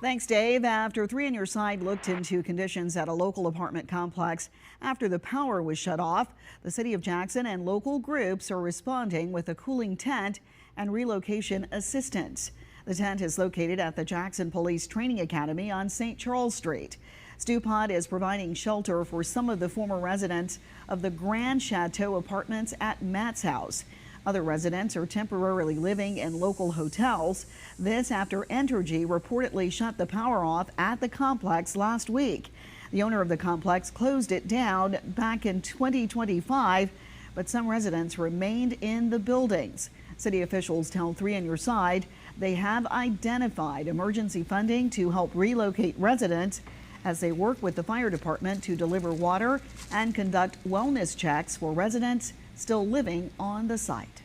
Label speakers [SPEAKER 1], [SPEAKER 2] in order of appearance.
[SPEAKER 1] Thanks, Dave. After 3 on Your Side looked into conditions at a local apartment complex after the power was shut off, the city of Jackson and local groups are responding with a cooling tent and relocation assistance. The tent is located at the Jackson Police Training Academy on St. Charles Street. Stu Pod is providing shelter for some of the former residents of the Grand Chateau apartments at Matt's house. Other residents are temporarily living in local hotels. This after Entergy reportedly shut the power off at the complex last week. The owner of the complex closed it down back in 2025, but some residents remained in the buildings. City officials tell 3 on Your Side they have identified emergency funding to help relocate residents as they work with the fire department to deliver water and conduct wellness checks for residents still living on the site.